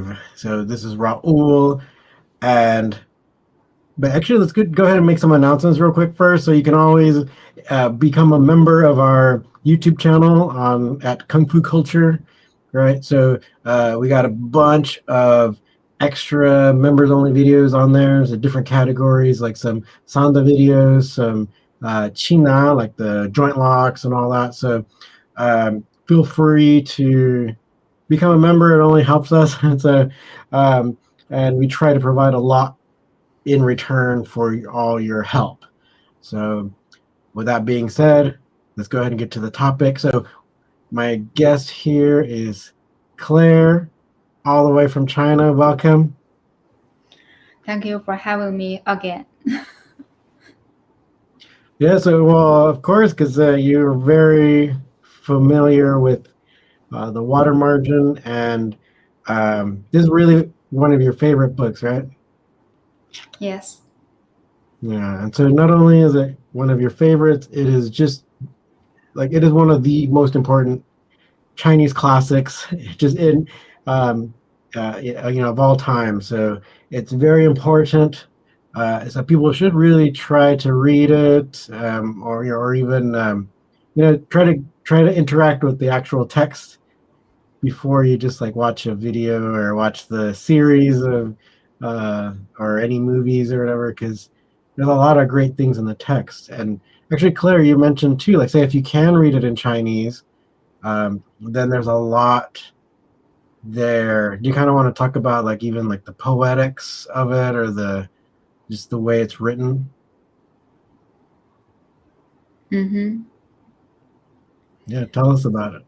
live. So this is Raul, and but actually, let's go ahead and make some announcements real quick first. So you can always become a member of our YouTube channel on at Kung Fu Culture, right? So we got a bunch of extra members-only videos on there. There's different categories, like some Sanda videos, some China, like the joint locks and all that. So feel free to become a member. It only helps us. So, and we try to provide a lot in return for all your help. So with that being said, let's go ahead and get to the topic. So my guest here is Claire, all the way from China. Welcome. Thank you for having me again. Yeah, so well, of course, because you're very familiar with the water margin, and this is really one of your favorite books, right? Yes. Yeah, and so not only is it one of your favorites, it is just like it is one of the most important Chinese classics, just in of all time. So it's very important. So people should really try to read it, or even try to interact with the actual text before you just like watch a video or watch the series of or any movies or whatever, because there's a lot of great things in the text. And actually, Claire, you mentioned too, like say if you can read it in Chinese, then there's a lot there. Do you kind of want to talk about like even like the poetics of it or the just the way it's written? Mm-hmm. Yeah, tell us about it.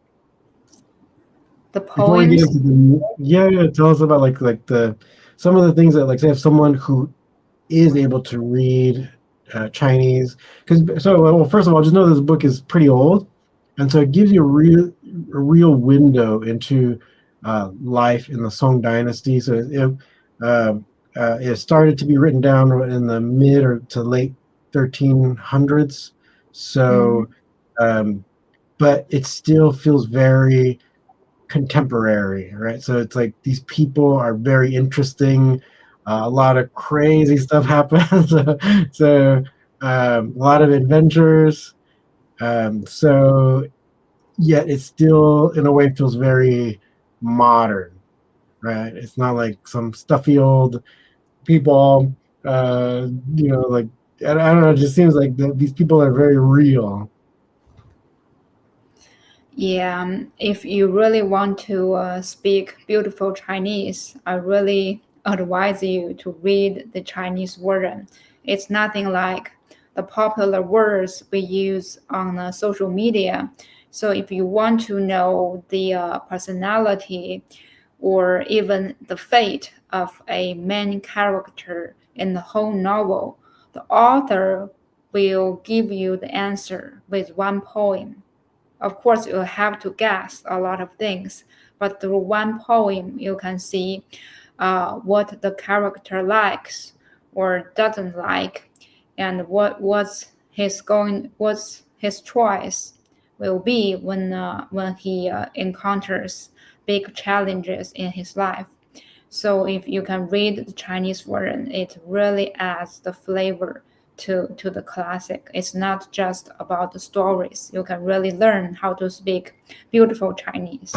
The Before we get poems. into the yeah, tell us about like the some of the things that like say if someone who is able to read Chinese, because so well first of all just know this book is pretty old, and so it gives you a real window into life in the Song Dynasty. So it started to be written down in the mid or to late 1300s. Mm-hmm. So, but it still feels very contemporary, right? So it's like these people are very interesting. A lot of crazy stuff happens. So a lot of adventures. So yet it still, in a way, feels very modern, right? It's not like some stuffy old people. Like I don't know. It just seems like these people are very real. Yeah, if you really want to speak beautiful Chinese, I really advise you to read the Chinese version. It's nothing like the popular words we use on social media. So if you want to know the personality or even the fate of a main character in the whole novel, the author will give you the answer with one poem. Of course, you have to guess a lot of things, but through one poem, you can see what the character likes or doesn't like, and what's his choice will be when he encounters big challenges in his life. So if you can read the Chinese version, it really adds the flavor to the classic. It's not just about the stories. You can really learn how to speak beautiful Chinese.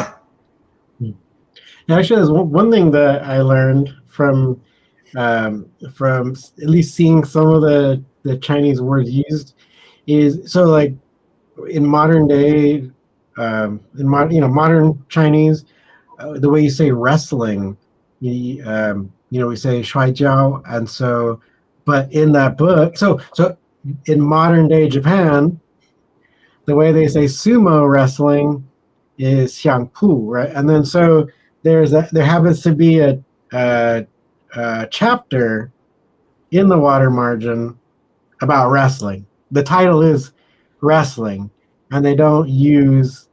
Hmm. Actually, there's one thing that I learned from at least seeing some of the Chinese words used is so like in modern day, modern Chinese, the way you say wrestling, we say shuai jiao, and so, but in that book, so in modern day Japan, the way they say sumo wrestling is xiangpu, right? And then so there happens to be a chapter in the water margin about wrestling. The title is wrestling, and they don't use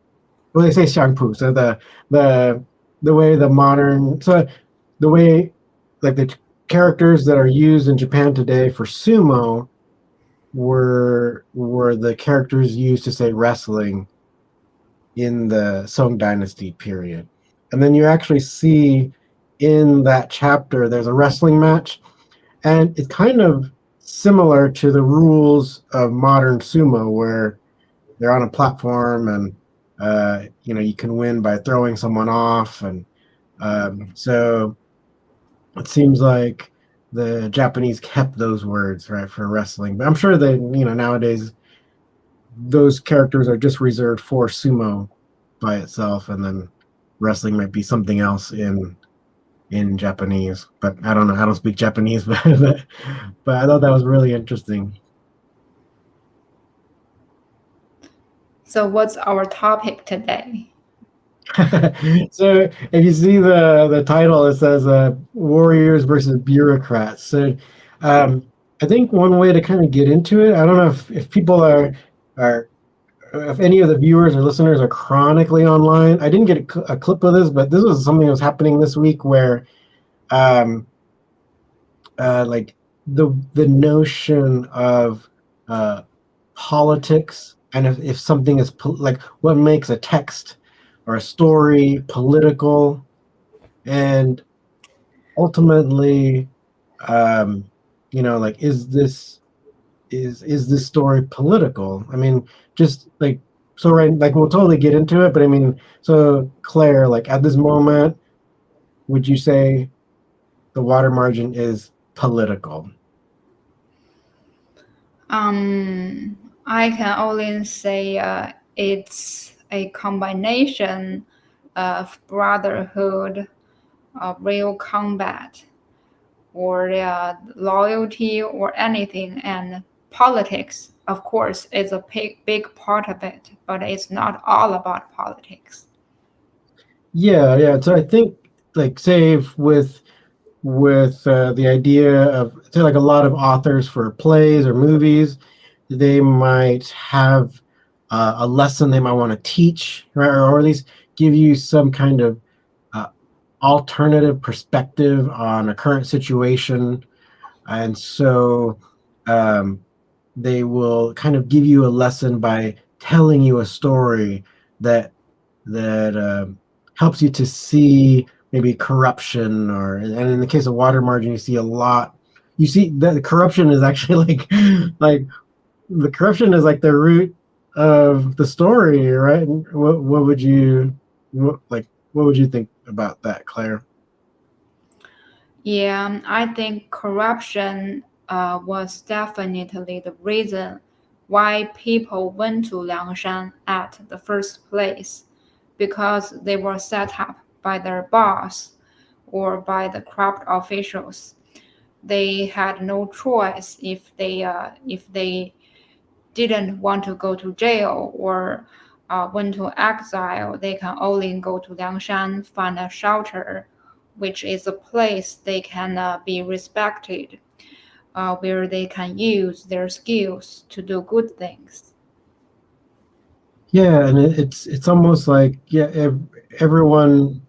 well they say xiangpu. So the the way the modern so the way like the characters that are used in Japan today for sumo were the characters used to say wrestling in the Song Dynasty period. And then you actually see in that chapter, there's a wrestling match, and it's kind of similar to the rules of modern sumo, where they're on a platform and you can win by throwing someone off, and so it seems like the Japanese kept those words right for wrestling, but I'm sure that nowadays those characters are just reserved for sumo by itself, and then wrestling might be something else in Japanese. But I don't know. I don't speak Japanese, but I thought that was really interesting. So, what's our topic today? So if you see the title, it says "Warriors versus Bureaucrats." So um, I think one way to kind of get into it, I don't know if people are if any of the viewers or listeners are chronically online. I didn't get a clip of this, but this was something that was happening this week where um, like the notion of uh, politics, and if something is like what makes a text or a story political, and ultimately um like is this story political? I mean, just like, so right, like we'll totally get into it, but I mean, so Claire, like at this moment, would you say the water margin is political? I can only say it's a combination of brotherhood, real combat, or loyalty, or anything, and politics. Of course, is a big part of it, but it's not all about politics. Yeah, so I think, like, say if with the idea of, say, like a lot of authors for plays or movies, they might have a lesson they might want to teach, right? Or at least give you some kind of uh, alternative perspective on a current situation. And so um, they will kind of give you a lesson by telling you a story that helps you to see maybe corruption, or, and in the case of water margin, you see a lot. You see that the corruption is actually like the corruption is like the root of the story, right? And what would you what would you think about that, Claire? Yeah, I think corruption was definitely the reason why people went to Liangshan at the first place, because they were set up by their boss or by the corrupt officials. They had no choice. If they didn't want to go to jail or went to exile, they can only go to Liangshan, find a shelter, which is a place they can be respected, where they can use their skills to do good things. Yeah, and it's almost like, yeah, everyone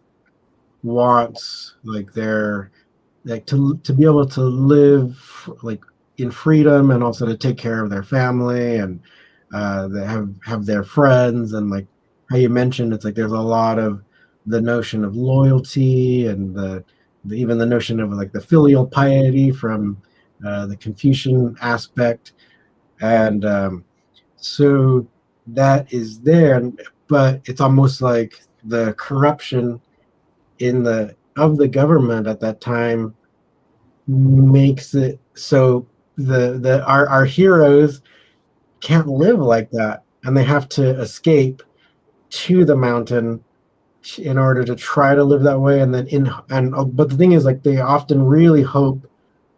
wants like their, like, to be able to live like in freedom, and also to take care of their family, and they have their friends, and like how you mentioned, it's like there's a lot of the notion of loyalty, and even the notion of like the filial piety from the Confucian aspect, and so that is there, but it's almost like the corruption in the government at that time makes it so the our heroes can't live like that, and they have to escape to the mountain in order to try to live that way, and then in and but the thing is, like, they often really hope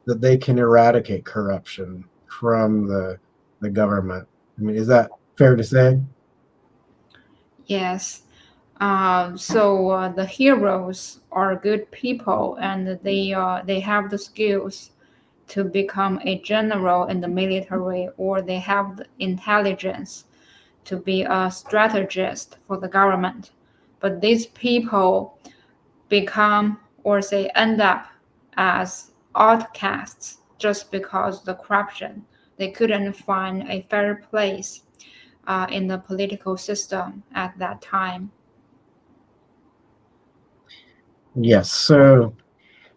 that they can eradicate corruption from the government. I mean, is that fair to say? Yes. So the heroes are good people, and they have the skills to become a general in the military, or they have the intelligence to be a strategist for the government. But these people become, or say end up as outcasts just because the corruption. They couldn't find a fair place in the political system at that time. Yes. So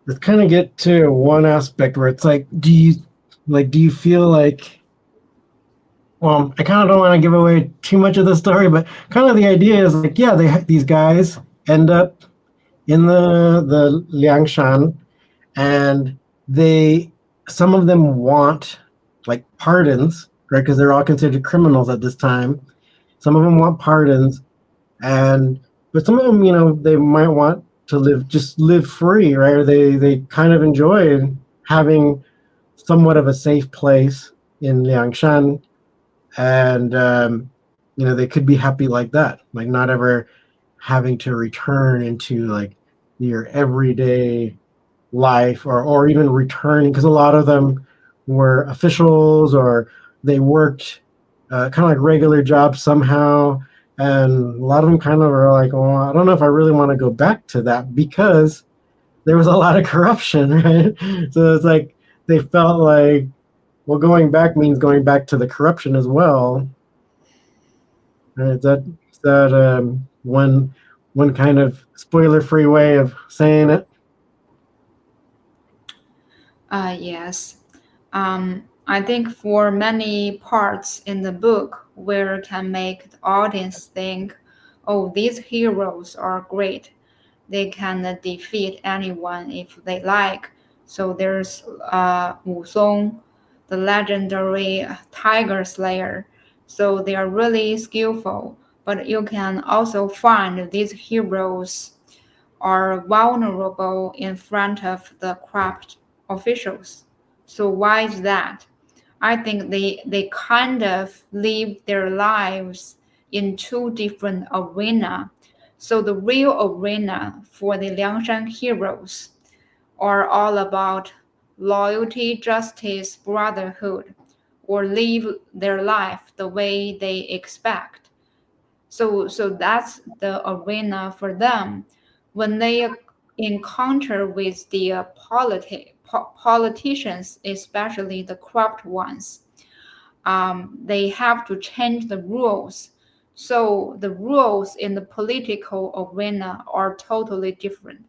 let's kind of get to one aspect where it's like, do you feel like, well, I kind of don't want to give away too much of the story, but kind of the idea is like, yeah, these guys end up in the Liangshan, and they some of them want like pardons, right? Because they're all considered criminals at this time. Some of them want pardons, and but some of them, they might want to live free, right? Or they kind of enjoy having somewhat of a safe place in Liangshan, and they could be happy like that, like not ever having to return into like your everyday life, or even returning, because a lot of them were officials, or they worked kind of like regular jobs somehow, and a lot of them kind of are like, well, I don't know if I really want to go back to that because there was a lot of corruption, right? So it's like they felt like, well, going back means going back to the corruption as well. Right? Is that one kind of spoiler-free way of saying it? Yes. I think for many parts in the book where can make the audience think, oh, these heroes are great. They can defeat anyone if they like. So there's Wusong, the legendary tiger slayer. So they are really skillful. But you can also find these heroes are vulnerable in front of the corrupt officials. So why is that? I think they kind of live their lives in two different arena. So the real arena for the Liangshan heroes are all about loyalty, justice, brotherhood, or live their life the way they expect. So that's the arena for them. When they encounter with the politicians, especially the corrupt ones, they have to change the rules. So the rules in the political arena are totally different.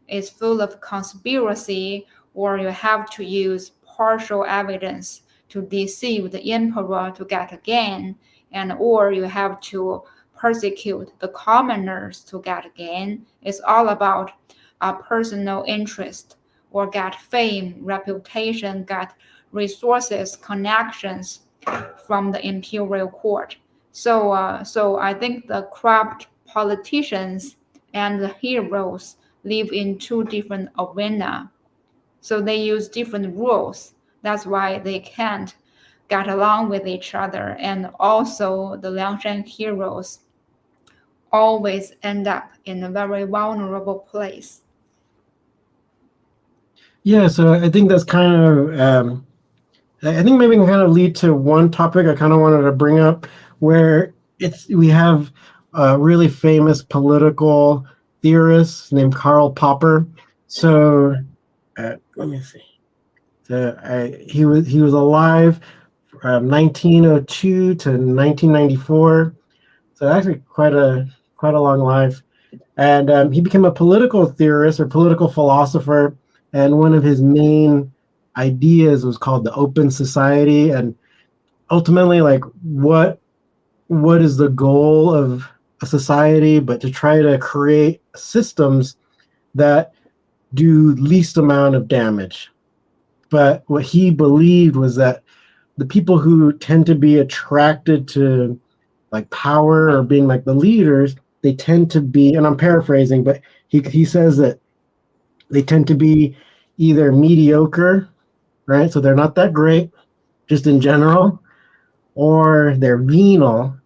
Is full of conspiracy, or you have to use partial evidence to deceive the emperor to get a gain, and or you have to persecute the commoners to get a gain. It's all about a personal interest, or get fame, reputation, get resources, connections from the imperial court. So I think the corrupt politicians and the heroes live in two different arenas. So they use different rules. That's why they can't get along with each other. And also, the Liangshan heroes always end up in a very vulnerable place. Yeah, so I think that's kind of I think maybe can kind of lead to one topic I kind of wanted to bring up, where we have a really famous political theorist named Karl Popper. So let me see. So he was alive from 1902 to 1994. So actually quite a long life. And he became a political theorist or political philosopher. And one of his main ideas was called the open society. And ultimately, like what is the goal of a society, but to try to create systems that do least amount of damage. But what he believed was that the people who tend to be attracted to like power or being like the leaders, they tend to be, and I'm paraphrasing, but he says that they tend to be either mediocre, right? So they're not that great, just in general, or they're venal.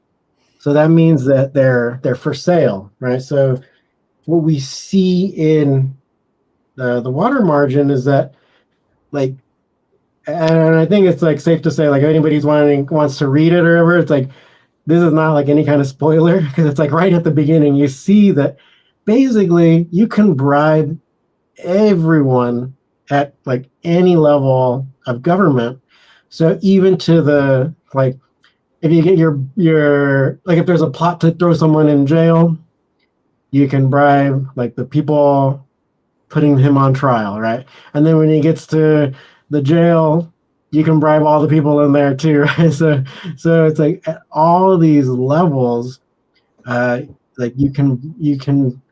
So that means that they're for sale, right? So what we see in the water margin is that, like, and I think it's like safe to say, like, anybody's wants to read it or whatever, it's like this is not like any kind of spoiler, because it's like right at the beginning you see that basically you can bribe everyone at like any level of government. So even to the, like, if you get your like, if there's a plot to throw someone in jail, you can bribe like the people putting him on trial, right? And then when he gets to the jail, you can bribe all the people in there too, right? So it's like at all these levels, uh, like you can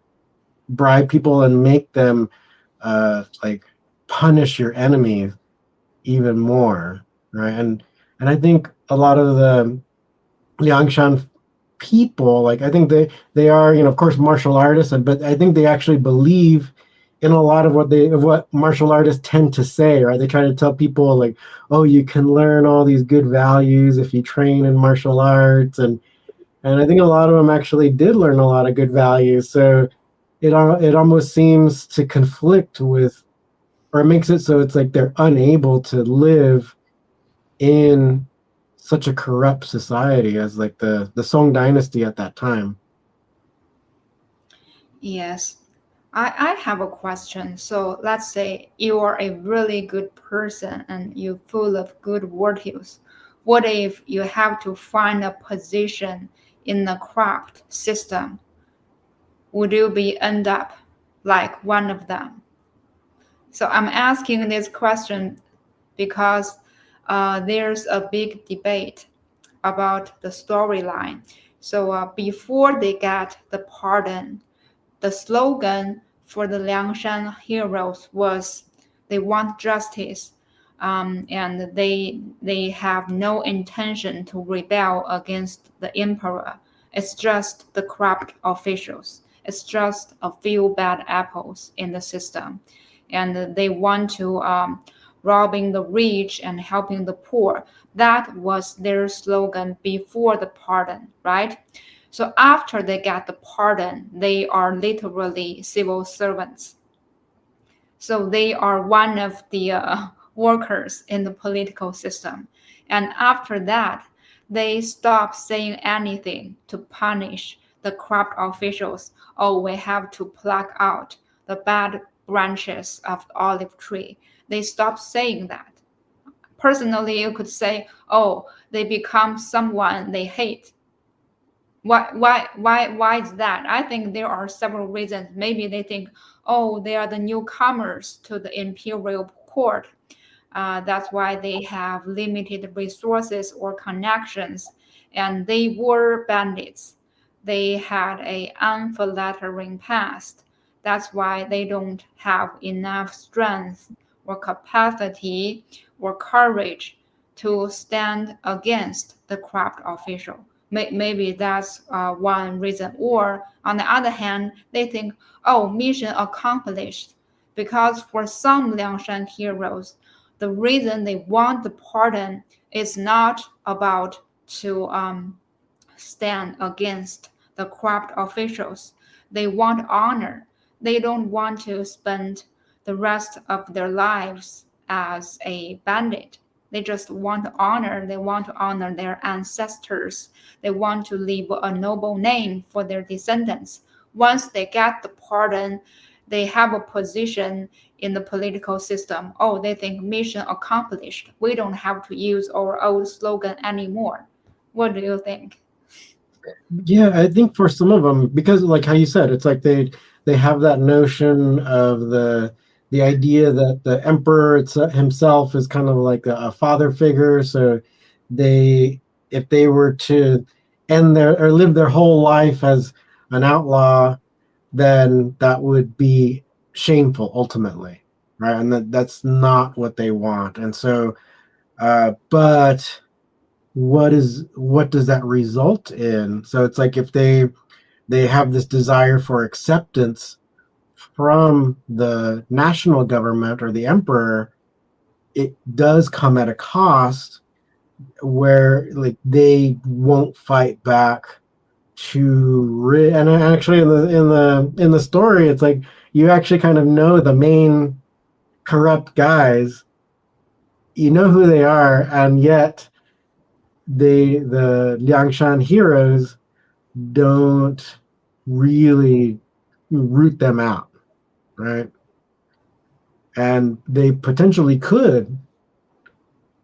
bribe people and make them like punish your enemies even more, right? And I think a lot of the Liangshan people, like I think they are, of course, martial artists, but I think they actually believe in a lot of what martial artists tend to say, right? They try to tell people like, oh, you can learn all these good values if you train in martial arts, and I think a lot of them actually did learn a lot of good values. So it almost seems to conflict with, or it makes it so it's like they're unable to live in such a corrupt society as like the Song dynasty at that time. Yes. I have a question. So let's say you are a really good person and you're full of good virtues. What if you have to find a position in the corrupt system? Would you be end up like one of them? So I'm asking this question because there's a big debate about the storyline. So before they get the pardon, the slogan for the Liangshan heroes was they want justice, and they have no intention to rebel against the emperor. It's just the corrupt officials. It's just a few bad apples in the system, and they want to robbing the rich and helping the poor. That was their slogan before the pardon, right? So after they get the pardon, they are literally civil servants. So they are one of the workers in the political system. And after that, they stop saying anything to punish the corrupt officials. Oh, we have to pluck out the bad branches of the olive tree. They stop saying that. Personally, you could say, oh, they become someone they hate. Why is that? I think there are several reasons. Maybe they think, oh, they are the newcomers to the imperial court. That's why they have limited resources or connections, and they were bandits. They had a unflattering past. That's why they don't have enough strength or capacity or courage to stand against the corrupt official. Maybe that's one reason. Or on the other hand, they think, oh, mission accomplished. Because for some Liangshan heroes, the reason they want the pardon is not about to stand against the corrupt officials. They want honor. They don't want to spend the rest of their lives as a bandit. They just want honor. They want to honor their ancestors. They want to leave a noble name for their descendants. Once they get the pardon, they have a position in the political system. Oh, they think mission accomplished. We don't have to use our old slogan anymore. What do you think? Yeah, I think for some of them, because like how you said, it's like they have that notion of the idea that the emperor himself is kind of like a father figure. So they, if they were to end their or live their whole life as an outlaw, then that would be shameful ultimately, right? And that's not what they want. And so, but what does that result in? So it's like if they have this desire for acceptance from the national government or the emperor, it does come at a cost where like they won't fight back and actually in the story it's like you actually kind of know the main corrupt guys, you know who they are, and yet the Liangshan heroes don't really root them out, right? And they potentially could,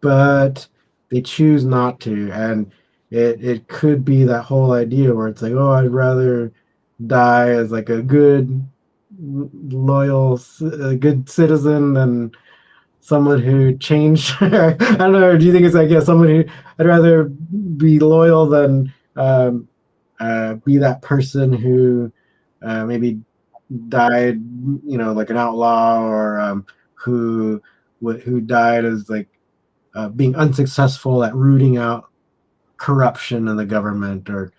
but they choose not to. And it could be that whole idea where it's like, oh, I'd rather die as like a good loyal, good citizen than someone who changed. I don't know. Do you think it's like, yeah, someone who I'd rather be loyal than be that person who maybe died, like an outlaw, or who died as like being unsuccessful at rooting out corruption in the government, or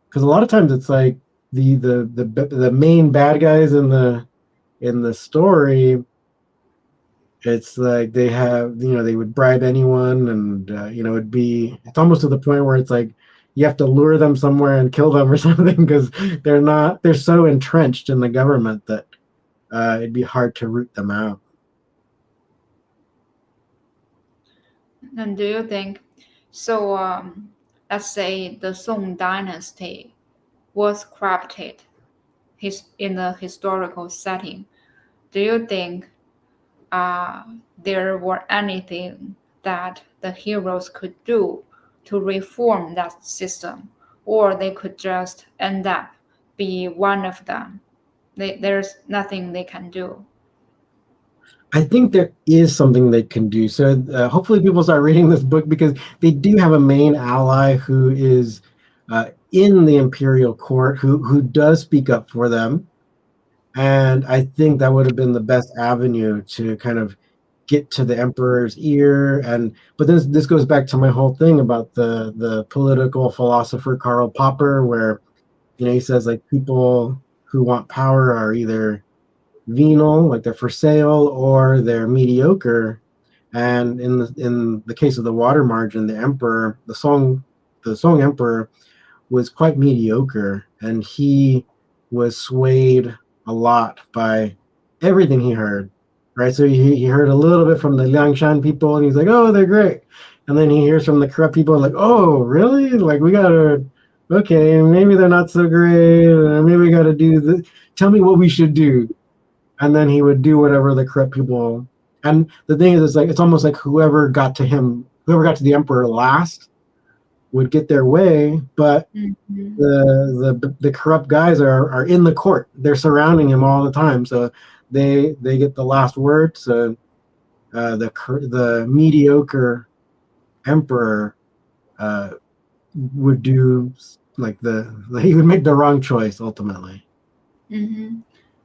because a lot of times it's like the main bad guys in the story. It's like they have, they would bribe anyone, and it's almost to the point where it's like you have to lure them somewhere and kill them or something, because they're so entrenched in the government that it'd be hard to root them out. And do you think so? Let's say the Song Dynasty was corrupted in the historical setting. Do you think there were anything that the heroes could do to reform that system, or they could just end up be one of them? There's nothing they can do. I think there is something they can do. So hopefully people start reading this book, because they do have a main ally who is in the imperial court, who does speak up for them. And I think that would have been the best avenue to kind of get to the emperor's ear. And but this goes back to my whole thing about the political philosopher Karl Popper, where he says like people who want power are either venal, like they're for sale, or they're mediocre. And in the case of the water margin, the emperor, the Song emperor, was quite mediocre, and he was swayed a lot by everything he heard. Right, so he heard a little bit from the Liangshan people, and he's like, "Oh, they're great," and then he hears from the corrupt people, like, "Oh, really? Like we gotta, okay, maybe they're not so great. Maybe we gotta do this. Tell me what we should do." And then he would do whatever the corrupt people. And the thing is, it's like it's almost like whoever got to the emperor last would get their way, but Mhm. the corrupt guys are in the court. They're surrounding him all the time, so they get the last word. So the mediocre emperor uh, would do like he would make the wrong choice ultimately. Mhm.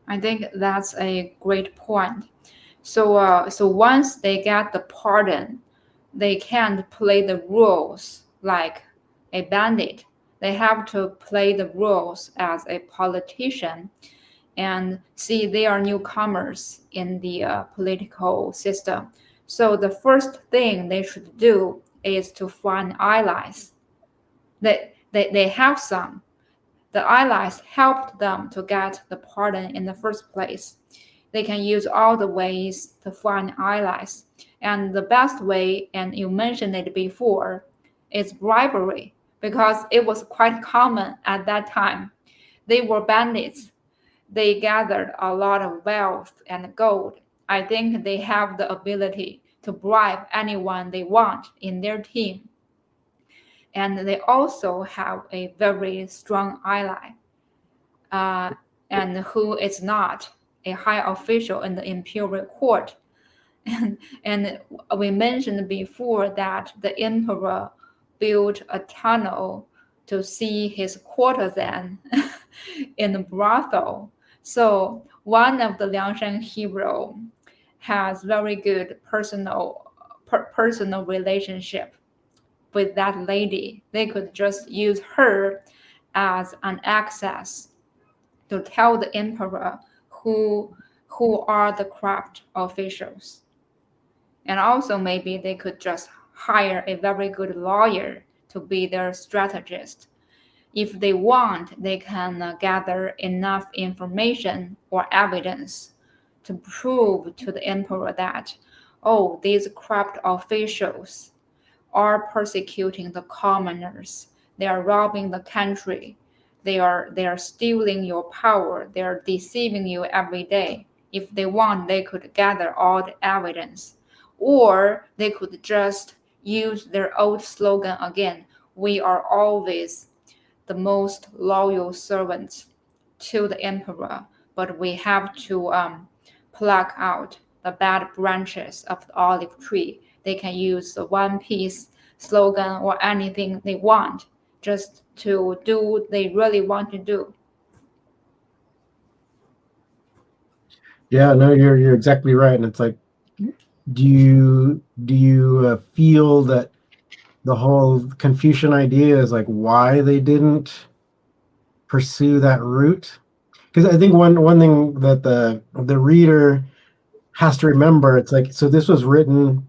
I think that's a great point. So once they get the pardon, they can't play the rules like a bandit. They have to play the rules as a politician, and see they are newcomers in the political system. So the first thing they should do is to find allies. They have some. The allies helped them to get the pardon in the first place. They can use all the ways to find allies. And the best way, and you mentioned it before, is bribery, because it was quite common at that time. They were bandits. They gathered a lot of wealth and gold. I think they have the ability to bribe anyone they want in their team. And they also have a very strong ally, uh, and who is not a high official in the imperial court. And we mentioned before that the emperor built a tunnel to see his courtesan in the brothel. So one of the Liangshan hero has very good personal relationship with that lady. They could just use her as an access to tell the emperor who who are the corrupt officials. And also maybe they could just hire a very good lawyer to be their strategist. If they want, they can gather enough information or evidence to prove to the emperor that, oh, these corrupt officials are persecuting the commoners. They are robbing the country. They are stealing your power. They are deceiving you every day. If they want, they could gather all the evidence. Or they could just use their old slogan again. We are always the most loyal servants to the emperor, but we have to pluck out the bad branches of the olive tree. They can use the one piece slogan or anything they want just to do what they really want to do. Yeah, no, you're exactly right, and it's like, do you feel that the whole Confucian idea is like why they didn't pursue that route? Because I think one thing that the reader has to remember, it's like, so this was written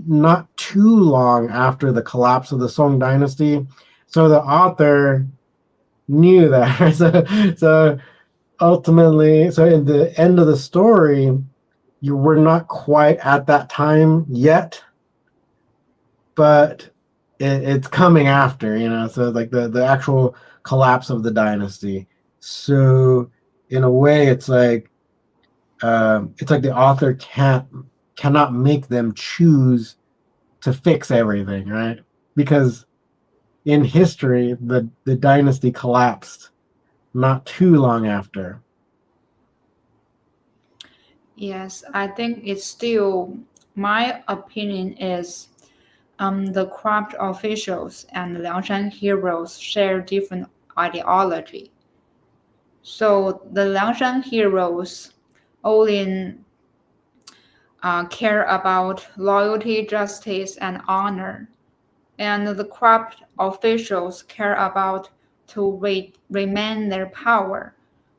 not too long after the collapse of the Song dynasty, so the author knew that. So ultimately, so in the end of the story, you were not quite at that time yet, but it's coming after, so like the actual collapse of the dynasty. So in a way, it's like the author cannot make them choose to fix everything, right? Because in history, the dynasty collapsed not too long after. Yes, I think it's still, my opinion is the corrupt officials and Liangshan heroes share different ideology. So the Liangshan heroes only care about loyalty, justice, and honor, and the corrupt officials care about to remain their power,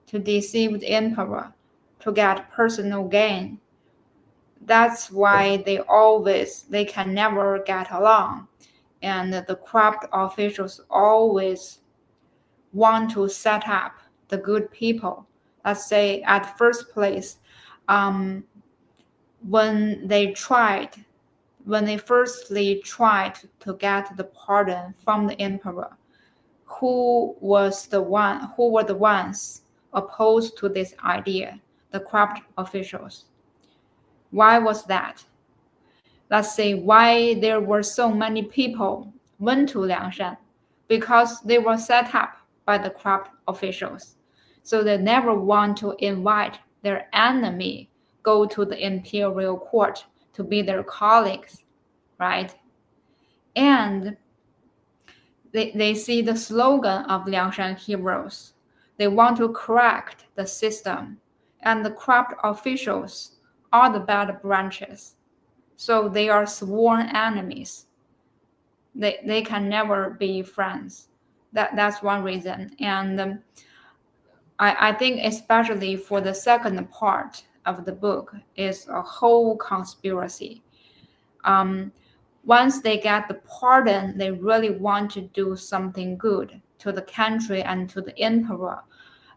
to deceive the emperor, to get personal gain. That's why they can never get along, and the corrupt officials always want to set up the good people. Let's say at first place, um, when they tried, when they firstly tried to get the pardon from the emperor, who were the ones opposed to this idea? The corrupt officials. Why was that? Let's say why there were so many people went to Liangshan, because they were set up by the corrupt officials. So they never want to invite their enemy go to the imperial court to be their colleagues, right? And they see the slogan of Liangshan heroes. They want to correct the system, and the corrupt officials are the bad branches. So they are sworn enemies. They can never be friends. That's one reason. And I think especially for the second part of the book is a whole conspiracy. Um, Once they get the pardon, they really want to do something good to the country and to the emperor.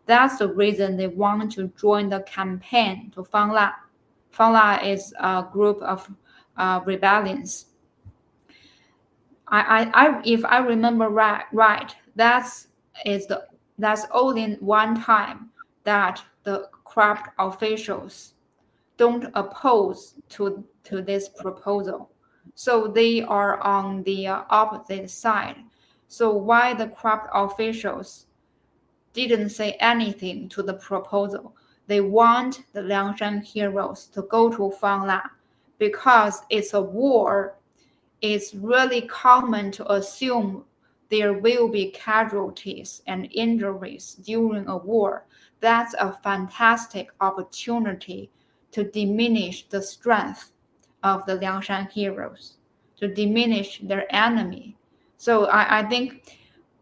That's the reason they want to join the campaign to Fangla. Fangla is a group of rebellions. If I remember right, is the that's only one time that the corrupt officials don't oppose to this proposal. So they are on the opposite side. So why the corrupt officials didn't say anything to the proposal? They want the Liangshan heroes to go to Fangla because it's a war. It's really common to assume there will be casualties and injuries during a war. That's a fantastic opportunity to diminish the strength of the Liangshan heroes, to diminish their enemy. So I think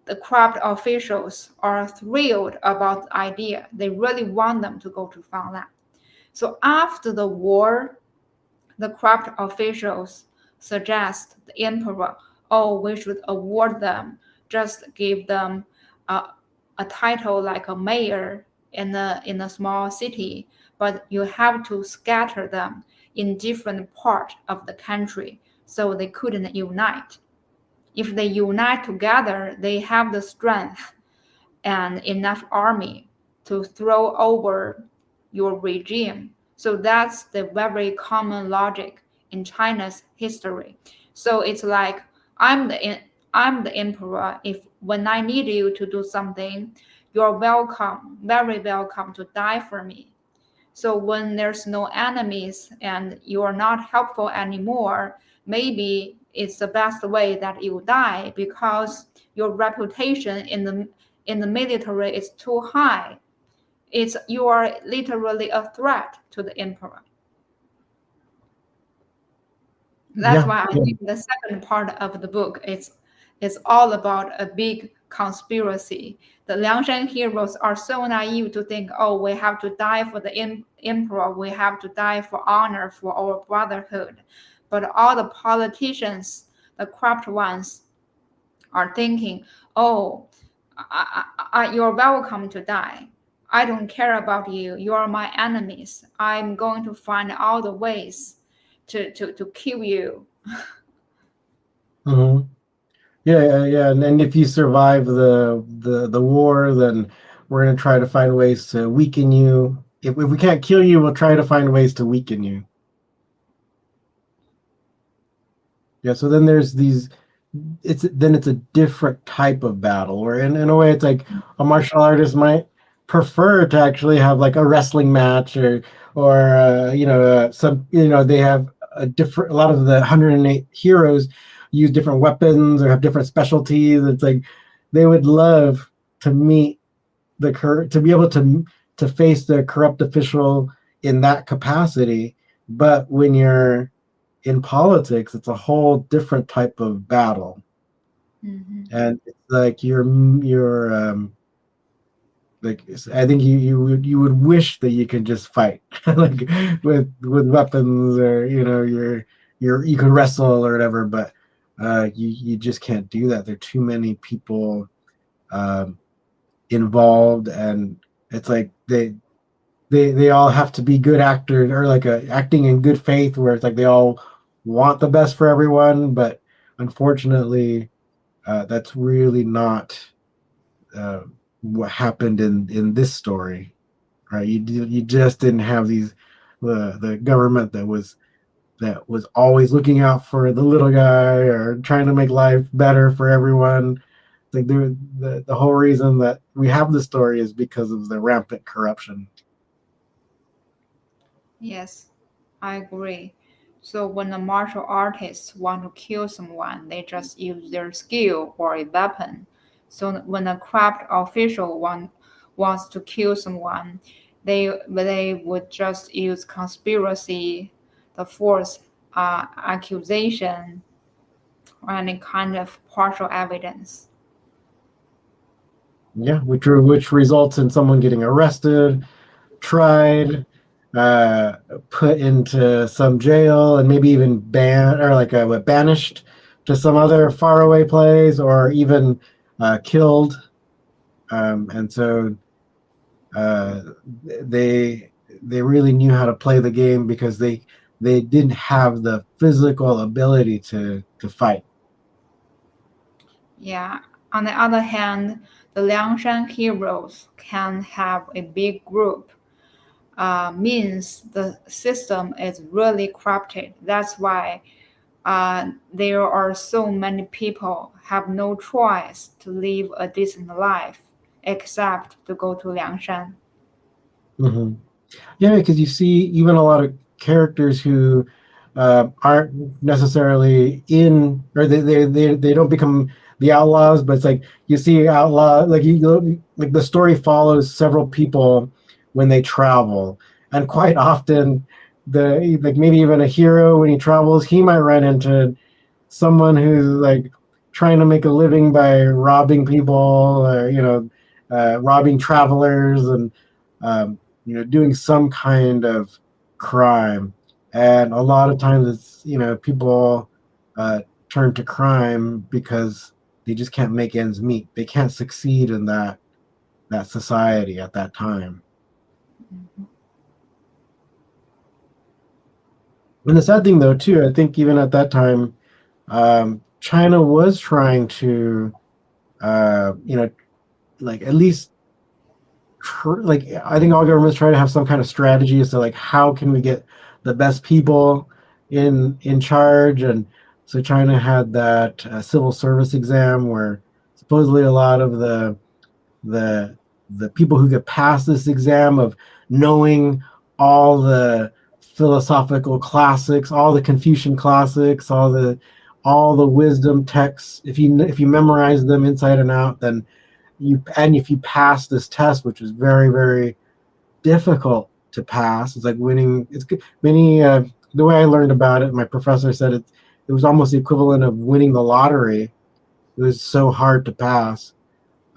the corrupt officials are thrilled about the idea. They really want them to go to Fanglan. So after the war, the corrupt officials suggest the emperor, oh, we should award them, just give them a, a title like a mayor in a small city, but you have to scatter them in different parts of the country so they couldn't unite. If they unite together, they have the strength and enough army to throw over your regime. So that's the very common logic in China's history. So it's like I'm the I'm the emperor. If when I need you to do something, you're welcome, very welcome to die for me. So when there's no enemies and you're not helpful anymore, maybe it's the best way that you die because your reputation in the military is too high. It's you are literally a threat to the emperor. That's Yeah, why I yeah. think the second part of the book is all about a big conspiracy. The Liangshan heroes are so naive to think, oh, we have to die for the emperor, we have to die for honor, for our brotherhood. But all the politicians, the corrupt ones, are thinking, oh, you're welcome to die. I don't care about you. You are my enemies. I'm going to find all the ways to kill you. Hmm. Yeah, yeah, yeah. And if you survive the war, then we're gonna try to find ways to weaken you. If we can't kill you, we'll try to find ways to weaken you. Yeah, so then there's these it's a different type of battle where in a way it's like a martial artist might prefer to actually have like a wrestling match or some they have a lot of the 108 heroes use different weapons or have different specialties. It's like they would love to meet to be able to face the corrupt official in that capacity, but when you're in politics, it's a whole different type of battle, Mhm. and it's like like I think you would wish that you could just fight like with weapons or you could wrestle or whatever, but you just can't do that. There are too many people um, involved, and it's like they all have to be good actors or like acting in good faith where it's like they all want the best for everyone, but unfortunately that's really not uh, what happened in this story, right? You just didn't have the government that was always looking out for the little guy or trying to make life better for everyone. Like the whole reason that we have the story is because of the rampant corruption. Yes, I agree. So when the martial artists want to kill someone, they just use their skill or a weapon. So when a corrupt official wants to kill someone, they would just use conspiracy, the false accusation, or any kind of partial evidence. Yeah, which results in someone getting arrested, tried, uh, put into some jail, and maybe even banned or like banished to some other faraway place, or even killed. And so uh, they really knew how to play the game because they didn't have the physical ability to fight. Yeah. On the other hand, the Liangshan heroes can have a big group means the system is really corrupted. That's why there are so many people have no choice to live a decent life except to go to Liangshan. Hmm. Yeah, because you see even a lot of characters who aren't necessarily in, or they don't become the outlaws, but it's like you see outlaw, like like the story follows several people when they travel, and quite often like maybe even a hero when he travels, he might run into someone who's like trying to make a living by robbing people or robbing travelers and doing some kind of crime. And a lot of times it's people uh, turn to crime because they just can't make ends meet. They can't succeed in that society at that time. And the sad thing though too, I think even at that time China was trying to like at least like I think all governments try to have some kind of strategy as to like how can we get the best people in charge. And so China had that civil service exam where supposedly a lot of the the people who get past this exam of knowing all the philosophical classics, all the Confucian classics, all the wisdom texts. If you memorize them inside and out, then if you pass this test, which is very very difficult to pass, it's like winning. It's many. The way I learned about it, my professor said it was almost the equivalent of winning the lottery. It was so hard to pass.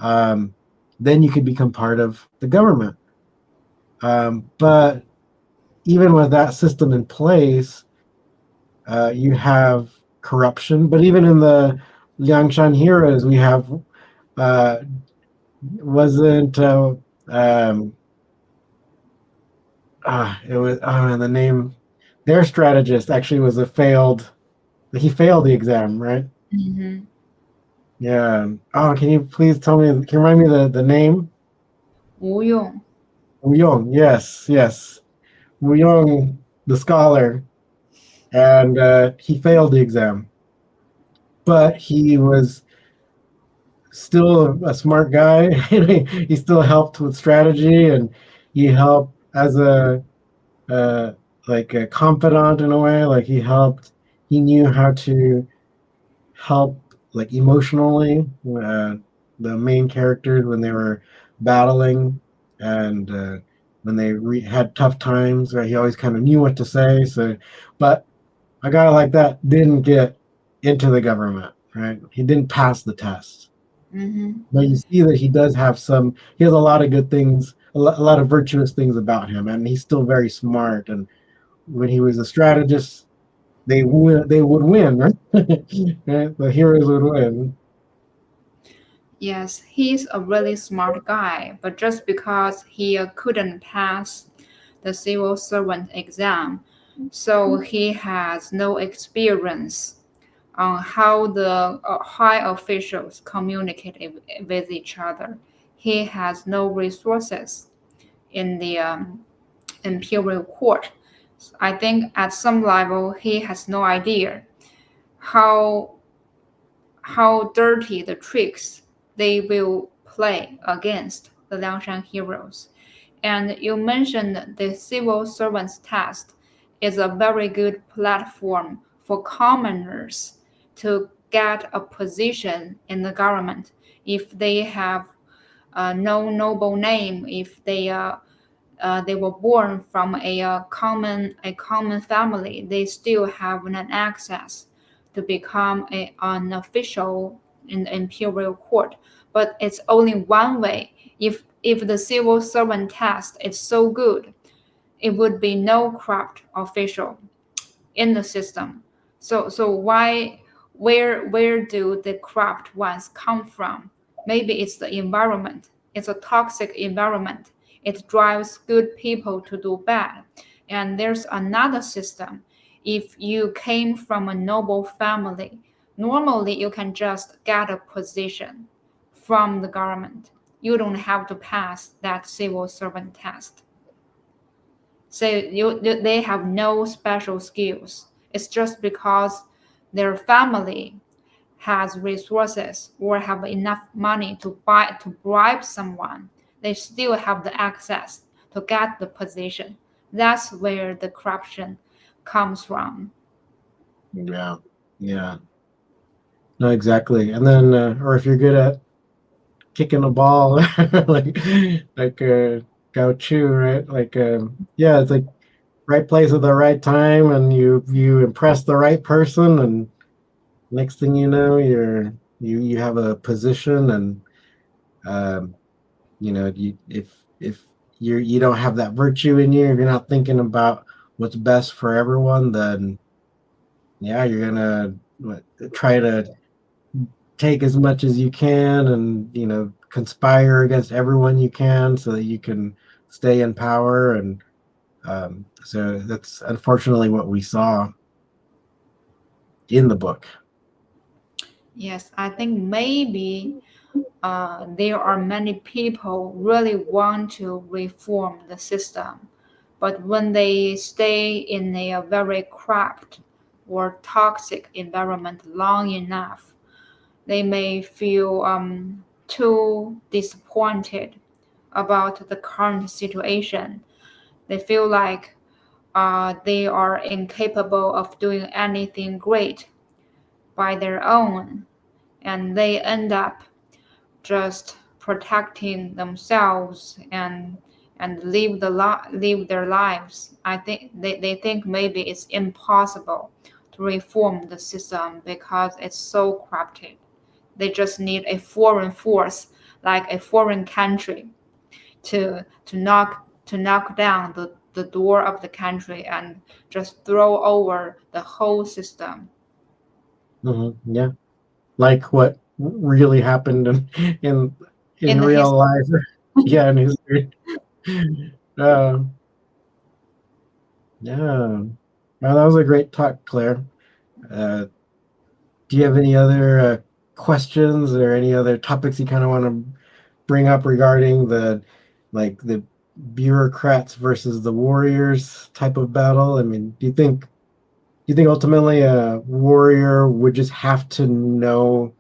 Um, then you could become part of the government. But even with that system in place, you have corruption. But even in the Liangshan heroes, we have uh, wasn't it was man, the name their strategist actually was a failed. He failed the exam, right? Mm-hmm. Yeah. Oh, can you please tell me? Can you remind me the name? 无用. Wu Yong. Yes, yes. Wu Yong, the scholar, and he failed the exam, but he was still a smart guy. And he still helped with strategy, and he helped as uh, like a confidant in a way. Like he helped. He knew how to help like emotionally the main characters when they were battling and when they had tough times. Right, he always kind of knew what to say. So, but a guy like that didn't get into the government. Right, he didn't pass the test. Mm-hmm. But you see that he does have some. He has a lot of good things, a lot of virtuous things about him, and he's still very smart. And when he was a strategist, they would win, right? Right? The heroes would win. Yes, he's a really smart guy, but just because he couldn't pass the civil servant exam, so he has no experience on how the high officials communicate with each other. He has no resources in the imperial court. I think at some level he has no idea how dirty the tricks they will play against the Liangshan heroes. And you mentioned the civil servants test is a very good platform for commoners to get a position in the government if they have no noble name, if they were born from a common family, they still have an access to become an official in the imperial court. But it's only one way. If the civil servant test is so good, it would be no corrupt official in the system. So why where do the corrupt ones come from? Maybe it's the environment. It's a toxic environment. It drives good people to do bad. And there's another system. If you came from a noble family, normally you can just get a position from the government. You don't have to pass that civil servant test. So they have no special skills. It's just because their family has resources or have enough money to bribe someone. They still have the access to get the position. That's where the corruption comes from. Yeah, yeah, no, exactly. And then, or if you're good at kicking a ball, like Gao Chu, right? Like, yeah, it's like right place at the right time, and you impress the right person, and next thing you know, you have a position, and um, if you don't have that virtue in you, if you're not thinking about what's best for everyone, then yeah, you're gonna try to take as much as you can, and conspire against everyone you can so that you can stay in power. And so that's unfortunately what we saw in the book. Yes, I think maybe there are many people really want to reform the system, but when they stay in a very corrupt or toxic environment long enough, they may feel too disappointed about the current situation. They feel like they are incapable of doing anything great by their own, and they end up just protecting themselves and live their lives. I think they think maybe it's impossible to reform the system because it's so corrupted. They just need a foreign force, like a foreign country, to knock down the door of the country and just throw over the whole system. Yeah, like what really happened in in In the real history, life. Yeah, in history. Uh, yeah. Well, that was a great talk, Claire. Uh, do you have any other questions or any other topics you kind of want to bring up regarding the bureaucrats versus the warriors type of battle? I mean, do you think ultimately a warrior would just have to know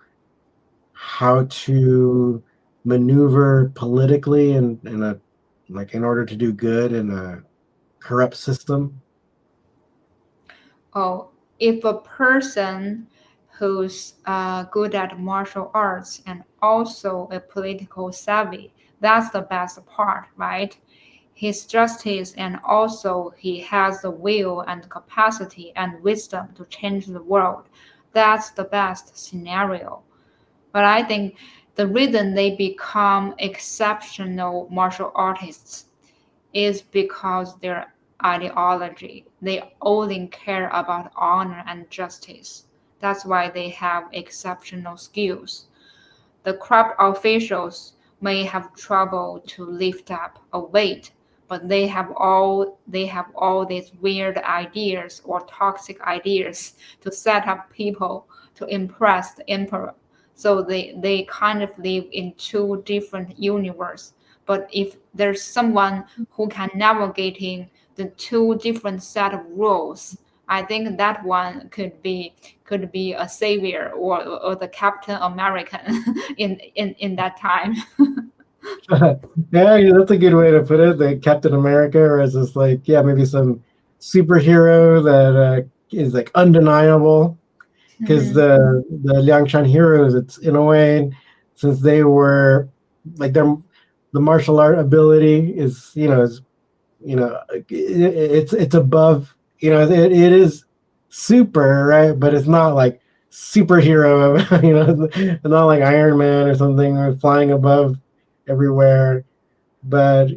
how to maneuver politically in a like in order to do good in a corrupt system? oh, if a person who's good at martial arts and also a political savvy, that's the best part, right? His justice and also he has the will and capacity and wisdom to change the world. That's the best scenario. But I think the reason they become exceptional martial artists is because their ideology. They only care about honor and justice. That's why they have exceptional skills. The corrupt officials may have trouble to lift up a weight, but they have all these weird ideas or toxic ideas to set up people to impress the emperor. So they kind of live in two different universes. But if there's someone who can navigating the two different set of rules, I think that one could be a savior or the Captain American in that time. Yeah, that's a good way to put it. The Captain America, or is this like, yeah, maybe some superhero that is like undeniable? Because Mhm. the Liangshan heroes, it's in a way, since they were like their the martial art ability is it's above, it is super, right, but it's not like superhero. It's not like Iron Man or something, or flying above everywhere. But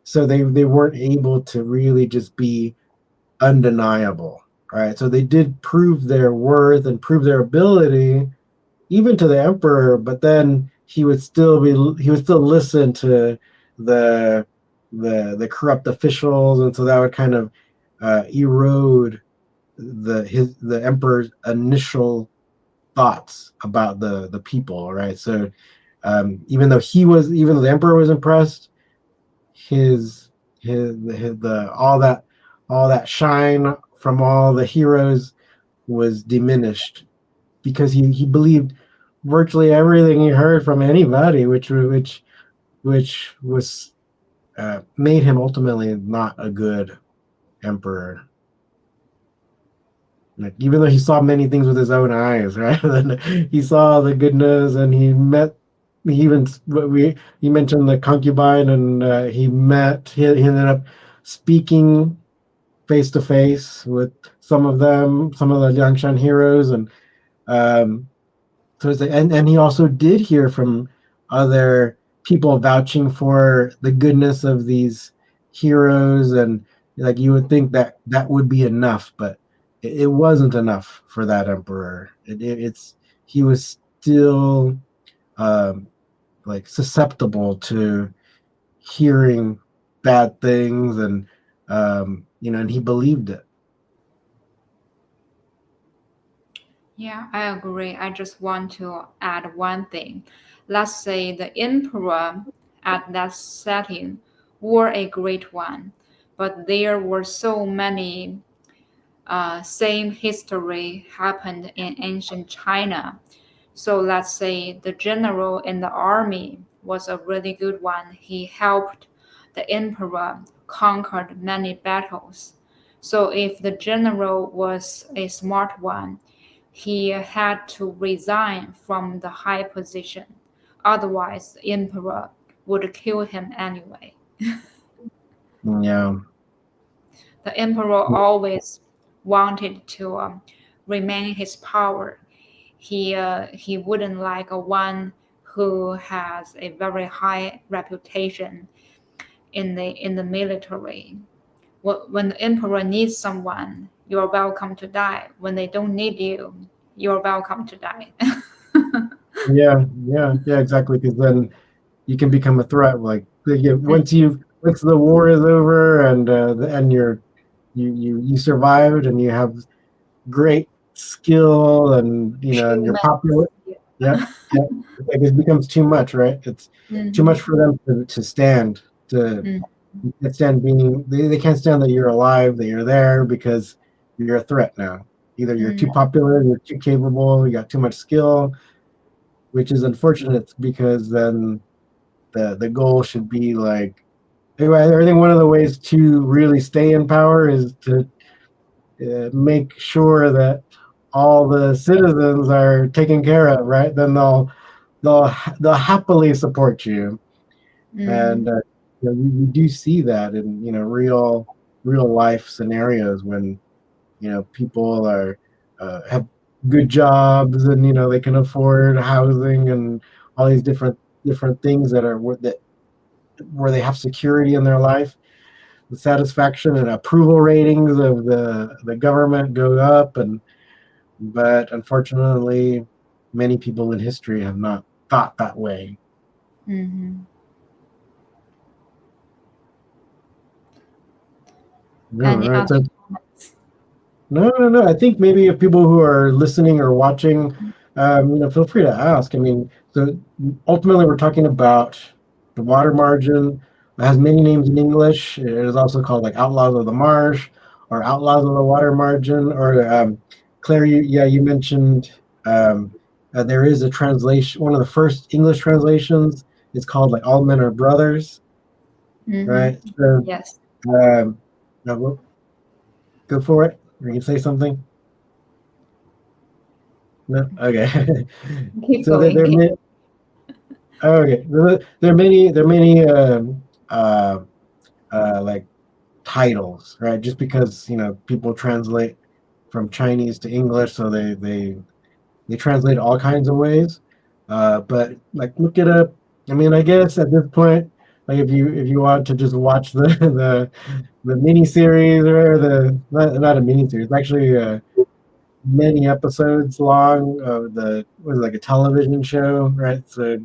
so they weren't able to really just be undeniable, right? So they did prove their worth and prove their ability even to the emperor, but then he would still listen to the the corrupt officials, and so that would kind of erode the emperor's initial thoughts about the people, right? So even though the emperor was impressed, his the all that shine from all the heroes was diminished because he believed virtually everything he heard from anybody, which was made him ultimately not a good emperor. Like, even though he saw many things with his own eyes, right? Then he saw the goodness, and he even he mentioned the concubine, and he ended up speaking face to face with some of the Liangshan heroes, and um, so it's like, and he also did hear from other people vouching for the goodness of these heroes, and like you would think that that would be enough, but it wasn't enough for that emperor. It's he was still um, like susceptible to hearing bad things, and and he believed it. Yeah, I agree. I just want to add one thing. Let's say the emperor at that setting were a great one, but there were so many same history happened in ancient China. So let's say the general in the army was a really good one. He helped the emperor conquered many battles. So if the general was a smart one, he had to resign from the high position. Otherwise, the emperor would kill him anyway. Yeah. The emperor always wanted to remain his power. He wouldn't like a one who has a very high reputation in the military. When the emperor needs someone, you're welcome to die. When they don't need you, you're welcome to die. Yeah, exactly. Because then you can become a threat. Like once the war is over and you survived and you have great skill and and you're popular. Achievements. Yeah, yeah. Like it becomes too much, right? It's too Hmm. much for them to stand. To Hmm. You can't stand being. They can't stand that you're alive, that you're there because you're a threat now. Either you're too popular, you're too capable, you got too much skill, which is unfortunate because then the goal should be like. I think one of the ways to really stay in power is to make sure that all the citizens are taken care of, right? Then they'll they'll happily support you, Hmm. and you do see that in real life scenarios when people are have good jobs and they can afford housing and all these different things that are where they have security in their life. The satisfaction and approval ratings of the government go up, but unfortunately, many people in history have not thought that way. Hmm. No, Any right? other So comments? no. I think maybe if people who are listening or watching, feel free to ask. I mean, so ultimately, we're talking about the water margin. It has many names in English. It is also called like Outlaws of the Marsh or Outlaws of the Water Margin. Or Claire, you mentioned there is a translation. One of the first English translations is called like All Men Are Brothers, Hmm. right? So Yes. now go for it. Or you can say something. No, okay. Keep So going. okay. There are many like titles, right? Just because people translate from Chinese to English, so they translate all kinds of ways. But like look it up. I mean, I guess at this point, like if you want to just watch the mini series or the not a mini series, actually many episodes long of the was like a television show, right? So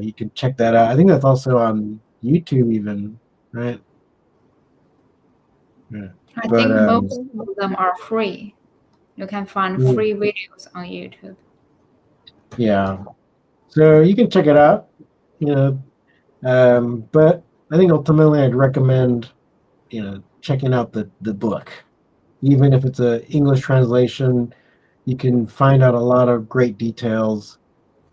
you can check that out. I think that's also on YouTube, even, right? Yeah. I But think most of them are free. You can find mm, free videos on YouTube. yeah, so you can check it out. You know, but I think ultimately I'd recommend checking out the book, even if it's a English translation. You can find out a lot of great details.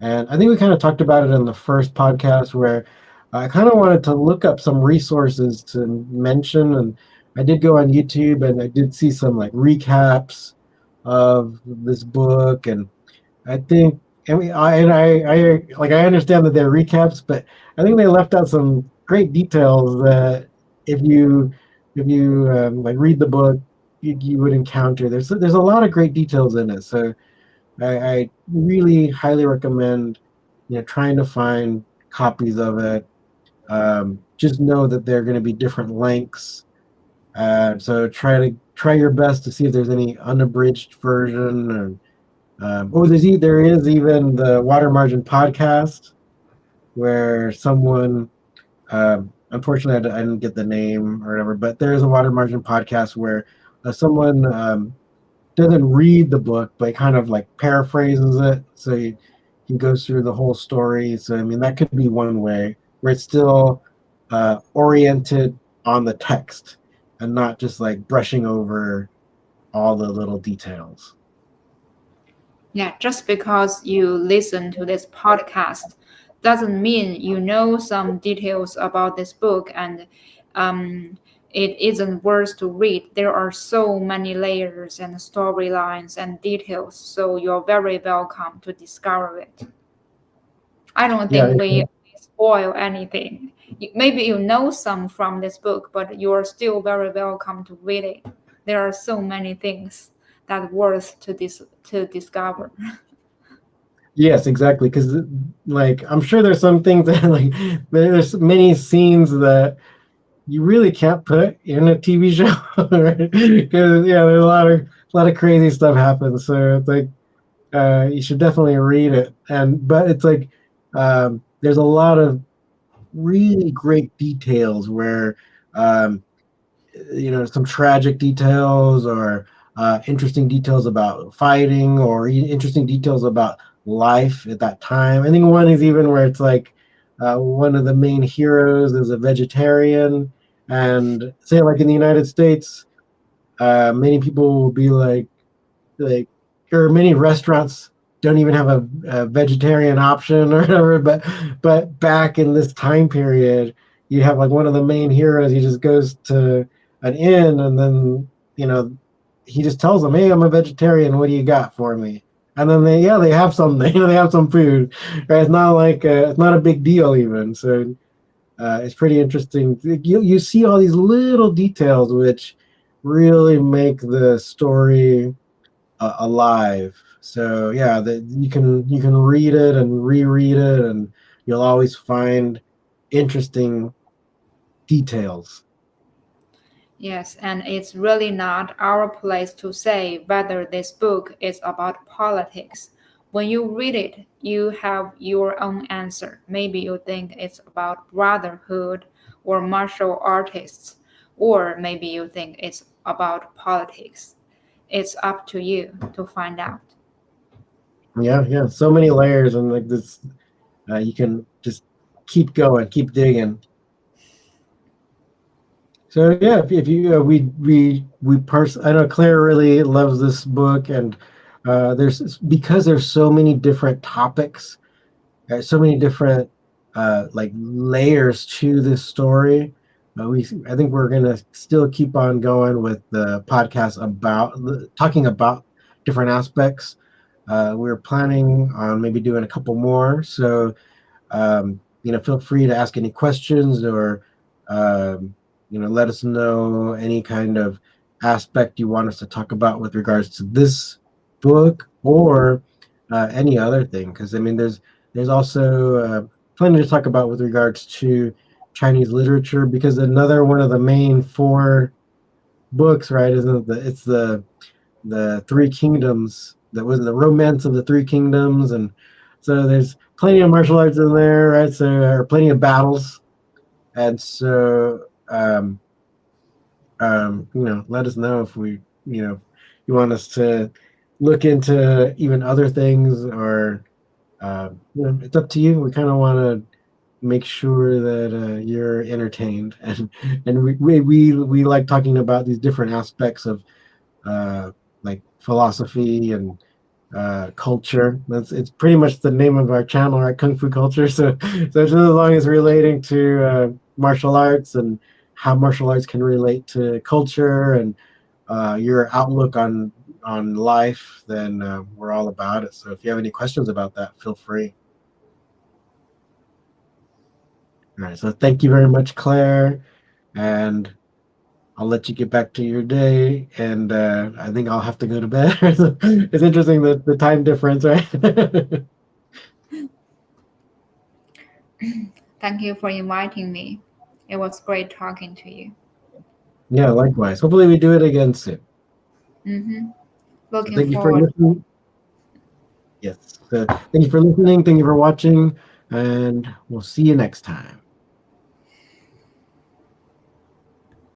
And I think we kind of talked about it in the first podcast where I kind of wanted to look up some resources to mention. And I did go on YouTube and I did see some like recaps of this book. And I think, I understand that they're recaps, but I think they left out some great details that if you like read the book, you would encounter. There's a lot of great details in it. So I really highly recommend trying to find copies of it. Just know that they're going to be different lengths. So try your best to see if there's any unabridged version. Or, there is even the Water Margin podcast where someone, unfortunately, I didn't get the name or whatever, but there is a Water Margin podcast where someone doesn't read the book, but kind of like paraphrases it. So he goes through the whole story. So I mean, that could be one way where it's still oriented on the text and not just like brushing over all the little details. Yeah, just because you listen to this podcast doesn't mean you know some details about this book and um, it isn't worth to read. There are so many layers and storylines and details, so you're very welcome to discover it. I don't Yeah, think we spoil anything. Maybe you know some from this book, but you're still very welcome to read it. There are so many things that worth to discover. yes, exactly. Because like I'm sure there's some things that like there's many scenes that you really can't put in a TV show, right? Because yeah, there's a lot of crazy stuff happens. So it's like you should definitely read it. And but it's like there's a lot of really great details where um, some tragic details or interesting details about fighting or interesting details about life at that time. I think one is even where it's like one of the main heroes is a vegetarian, and say like in the United States, many people will be like or many restaurants don't even have a vegetarian option or whatever, but back in this time period you have like one of the main heroes, he just goes to an inn and then he just tells them, hey, I'm a vegetarian, what do you got for me? And then they have something, they have some food, right? It's not like it's not a big deal even. So it's pretty interesting. You see all these little details which really make the story alive. So yeah, you can read it and reread it, and you'll always find interesting details. Yes, and it's really not our place to say whether this book is about politics. When you read it, you have your own answer. Maybe you think it's about brotherhood or martial artists, or maybe you think it's about politics. It's up to you to find out. Yeah, yeah, so many layers, and like this, you can just keep going, keep digging. So yeah, if you I know Claire really loves this book, and there's because there's so many different topics. There's so many different like layers to this story. I think we're gonna still keep on going with the podcast about talking about different aspects. We're planning on maybe doing a couple more. So feel free to ask any questions or let us know any kind of aspect you want us to talk about with regards to this book or any other thing. Because I mean, there's also plenty to talk about with regards to Chinese literature. Because another one of the main four books, right, isn't it? It's the Three Kingdoms. That was the Romance of the Three Kingdoms, and so there's plenty of martial arts in there, right? So or plenty of battles, and so let us know if you want us to look into even other things, or it's up to you. We kind of want to make sure that you're entertained, and we like talking about these different aspects of uh, like philosophy and culture. It's pretty much the name of our channel, right? Kung Fu Culture. So just as long as relating to martial arts and how martial arts can relate to culture and your outlook on life, then we're all about it. So if you have any questions about that, feel free. All right. So thank you very much, Claire, and I'll let you get back to your day, and I think I'll have to go to bed. It's interesting the time difference, right? Thank you for inviting me. It was great talking to you. Yeah, likewise. Hopefully, we do it again soon. Hmm. So Looking thank you for forward. listening. Yes. So thank you for listening. Thank you for watching, and we'll see you next time.